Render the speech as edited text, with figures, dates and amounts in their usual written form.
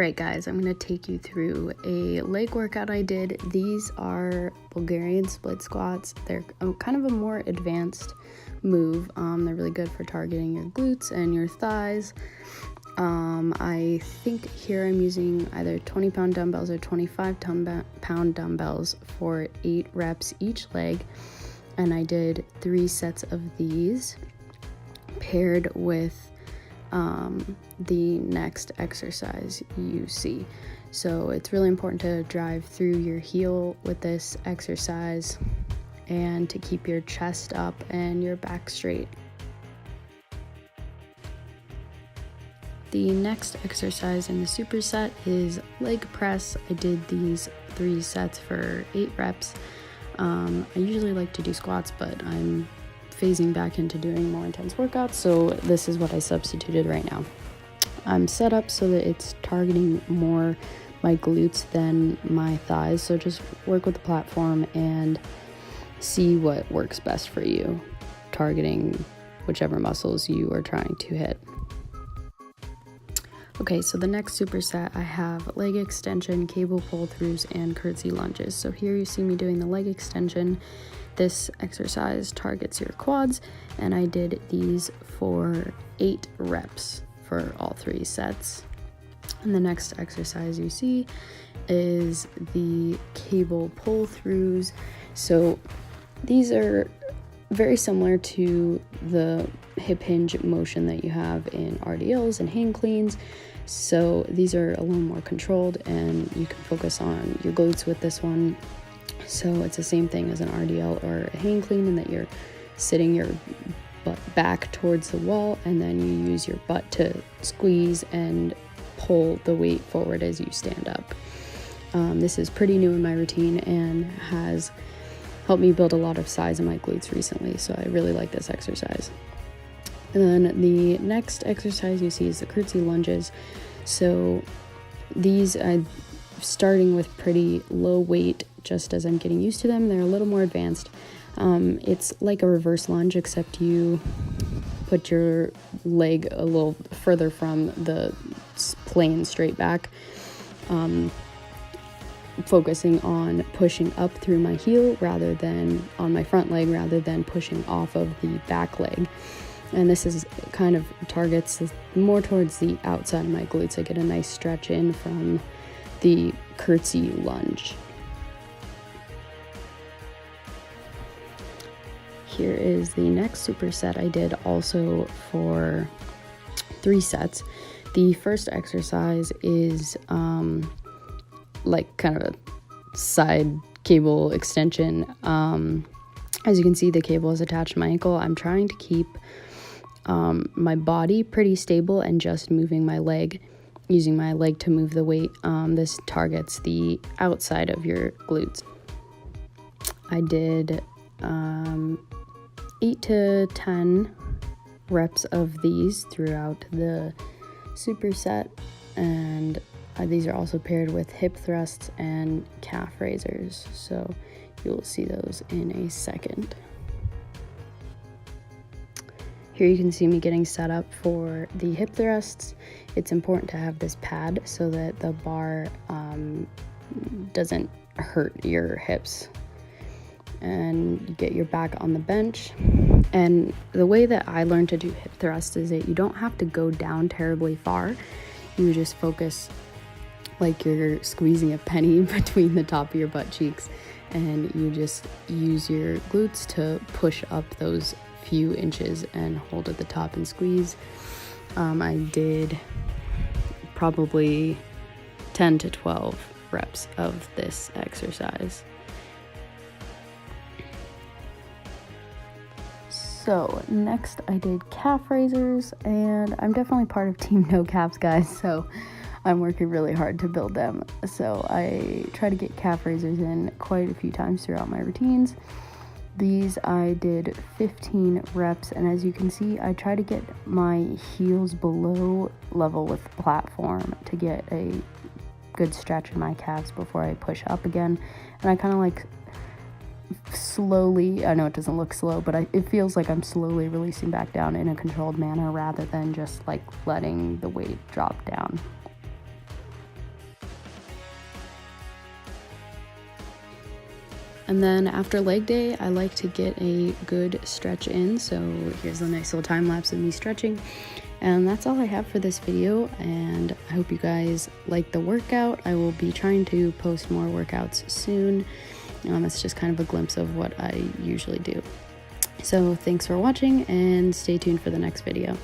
Alright guys, I'm going to take you through a leg workout I did. These are Bulgarian split squats. They're kind of a more advanced move. They're really good for targeting your glutes and your thighs. I think here I'm using either 20-pound dumbbells or 25-pound dumbbells for 8 reps each leg. And I did 3 sets of these paired with the next exercise you see. So it's really important to drive through your heel with this exercise and to keep your chest up and your back straight. The next exercise in the superset is leg press. I did these 3 sets for 8 reps. I usually like to do squats, but I'm phasing back into doing more intense workouts, so this is what I substituted right now. I'm set up so that it's targeting more my glutes than my thighs, so just work with the platform and see what works best for you, targeting whichever muscles you are trying to hit. Okay, so the next superset, I have leg extension, cable pull throughs, and curtsy lunges. So here you see me doing the leg extension. This exercise targets your quads, and I did these for 8 reps for all 3 sets. And the next exercise you see is the cable pull throughs. So these are very similar to the hip hinge motion that you have in RDLs and hang cleans. So these are a little more controlled, and you can focus on your glutes with this one. So it's the same thing as an RDL or a hang clean, in that you're sitting your butt back towards the wall, and then you use your butt to squeeze and pull the weight forward as you stand up. This is pretty new in my routine and has helped me build a lot of size in my glutes recently, so I really like this exercise. And then the next exercise you see is the curtsy lunges. So these I'm starting with pretty low weight just as I'm getting used to them. They're a little more advanced. It's like a reverse lunge, except you put your leg a little further from the plane straight back, focusing on pushing up through my heel rather than on my front leg, rather than pushing off of the back leg. And this is kind of targets more towards the outside of my glutes. I get a nice stretch in from the curtsy lunge. Here is the next superset I did, also for 3 sets. The first exercise is like kind of a side cable extension. As you can see, the cable is attached to my ankle. I'm trying to keep my body pretty stable and just moving my leg, using my leg to move the weight. This targets the outside of your glutes. I did 8 to 10 reps of these throughout the superset, and these are also paired with hip thrusts and calf raisers, so you'll see those in a second. Here you can see me getting set up for the hip thrusts. It's important to have this pad so that the bar doesn't hurt your hips, and you get your back on the bench. And the way that I learned to do hip thrusts is that you don't have to go down terribly far. You just focus like you're squeezing a penny between the top of your butt cheeks, and you just use your glutes to push up those few inches and hold at the top and squeeze. I did probably 10 to 12 reps of this exercise. So next I did calf raisers, and I'm definitely part of Team No Calves, guys, so I'm working really hard to build them. So I try to get calf raisers in quite a few times throughout my routines. These I did 15 reps, and as you can see, I try to get my heels below level with the platform to get a good stretch in my calves before I push up again. And I kind of like slowly, I know it doesn't look slow, but it feels like I'm slowly releasing back down in a controlled manner rather than just like letting the weight drop down. And then after leg day, I like to get a good stretch in. So here's a nice little time lapse of me stretching. And that's all I have for this video, and I hope you guys like the workout. I will be trying to post more workouts soon. It's just kind of a glimpse of what I usually do. So thanks for watching, and stay tuned for the next video.